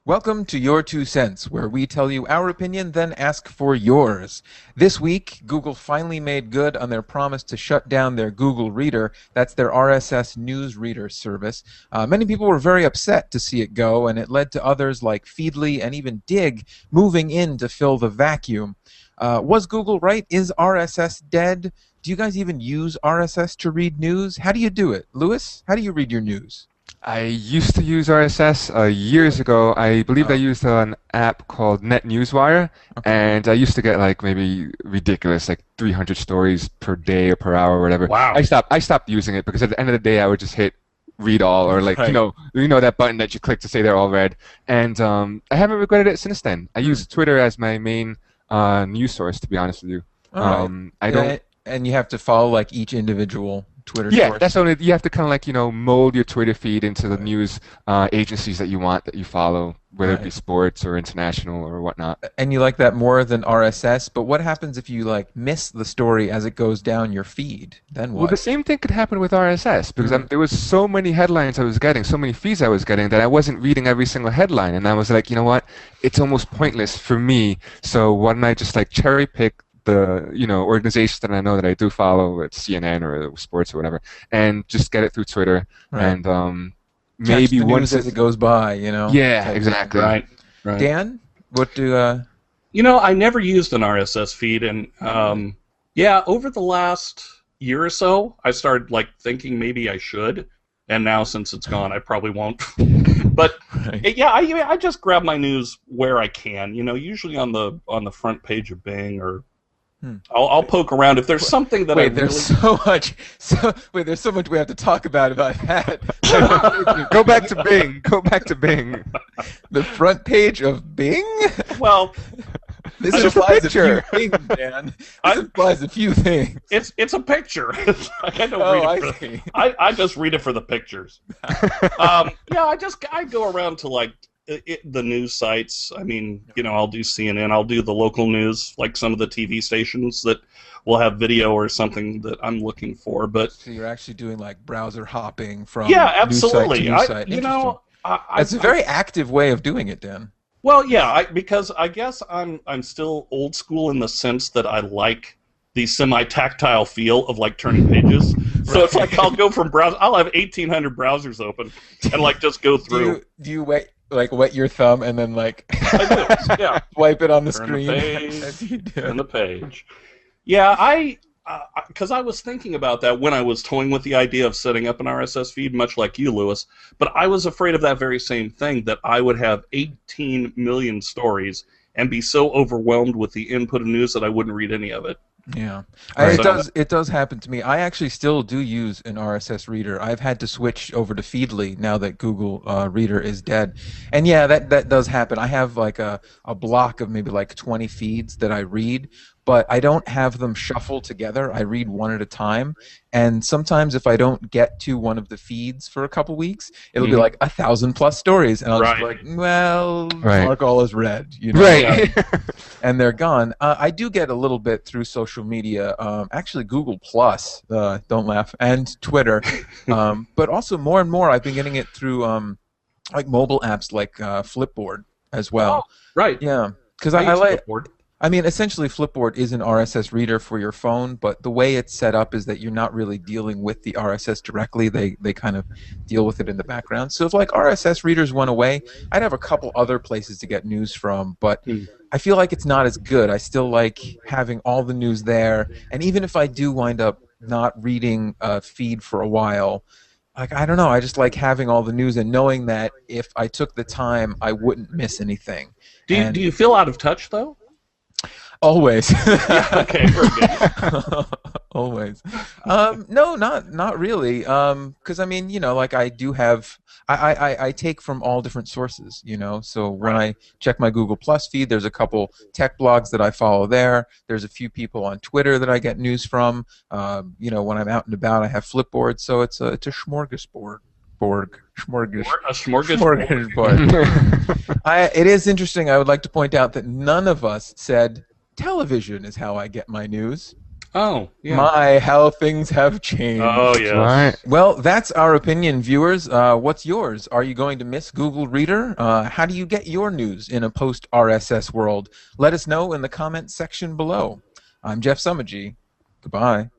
Welcome to Your Two Cents, where we tell you our opinion, then ask for yours. This week, Google finally made good on their promise to shut down their Google Reader. That's their RSS news reader service. Many people were very upset to see it go, and it led to others like Feedly and even Dig moving in to fill the vacuum. Was Google right? Is RSS dead? Do you guys even use RSS to read news? How do you do it? Lewis, how do you read your news? I used to use RSS years ago. I believe I used an app called NetNewsWire, and I used to get like maybe ridiculous, like 300 stories per day or per hour or whatever. Wow. I stopped using it because at the end of the day, I would just hit read all or like Right. you know that button that you click to say they're all read. And I haven't regretted it since then. I use Twitter as my main news source, to be honest with you. All right. I don't. And you have to follow like each individual Twitter Yeah, source. that's only you have to kind of like mold your Twitter feed into the news agencies that you want that you follow, whether it be Right. sports or international or whatnot. And you like that more than RSS, but what happens if you like miss the story as it goes down your feed? Then Well, what? the same thing could happen with RSS because there was so many headlines I was getting, so many feeds I was getting that I wasn't reading every single headline, and I was like, you know what, it's almost pointless for me. So why don't I just like cherry pick the organizations that I know that I do follow, it's CNN or sports or whatever, and just get it through Twitter. Right. And Catch maybe the once news as it goes by, yeah, type exactly. Right. Dan, what do I never used an RSS feed, and over the last year or so, I started like thinking maybe I should, and now since it's gone, I probably won't. But I just grab my news where I can. Usually on the front page of Bing, or I'll poke around if there's something that Wait, there's so much. There's so much we have to talk about that. Go back to Bing. Go back to Bing. The front page of Bing? well. This It's just a implies a few picture. things, Dan. This implies a few things. It's a picture. I don't Oh, read it I for, see. I just read it for the pictures. I go around to like the news sites. I mean, I'll do CNN. I'll do the local news, like some of the TV stations that will have video or something that I'm looking for. But So you're actually doing like browser hopping from yeah, news site to absolutely. news site. Interesting. It's a very active way of doing it, Dan. Well, yeah, because I guess I'm still old school in the sense that I like the semi-tactile feel of like turning pages. So it's like I'll go from browser. I'll have 1,800 browsers open and like just go through. Do you wet your thumb and then like I do. Yeah. wipe it on the Turn screen? the page. As you do. Turn the page. Yeah, because I was thinking about that when I was toying with the idea of setting up an RSS feed, much like you, Lewis. But I was afraid of that very same thing, that I would have 18 million stories and be so overwhelmed with the input of news that I wouldn't read any of it. Yeah, Right. it does happen to me. I actually still do use an RSS reader. I've had to switch over to Feedly now that Google Reader is dead, and yeah, that does happen. I have like a block of maybe like 20 feeds that I read, but I don't have them shuffle together. I read one at a time, and sometimes if I don't get to one of the feeds for a couple weeks, it'll be like 1,000+ stories, and I'll just be like, well, mark all as read, Right. and they're gone. I do get a little bit through social media, actually Google Plus, don't laugh, and Twitter, but also more and more I've been getting it through like mobile apps like Flipboard as well. Oh, right. Yeah, because I use like. Flipboard. I mean, essentially, Flipboard is an RSS reader for your phone, but the way it's set up is that you're not really dealing with the RSS directly. They kind of deal with it in the background. So if like RSS readers went away, I'd have a couple other places to get news from, but I feel like it's not as good. I still like having all the news there, and even if I do wind up not reading a feed for a while, like I don't know, I just like having all the news and knowing that if I took the time, I wouldn't miss anything. Do you feel out of touch though? Always. Okay, very good. Always. No, not really. Because I mean, like I do have, I take from all different sources. So when I check my Google Plus feed, there's a couple tech blogs that I follow there. There's a few people on Twitter that I get news from. When I'm out and about, I have Flipboard. So it's a smorgasbord. A smorgasbord. Smorgasbord. It is interesting. I would like to point out that none of us said television is how I get my news. Oh, yeah. My, how things have changed. Oh, yes. Right. Well, that's our opinion, viewers. What's yours? Are you going to miss Google Reader? How do you get your news in a post-RSS world? Let us know in the comments section below. I'm Jeff Summergy. Goodbye.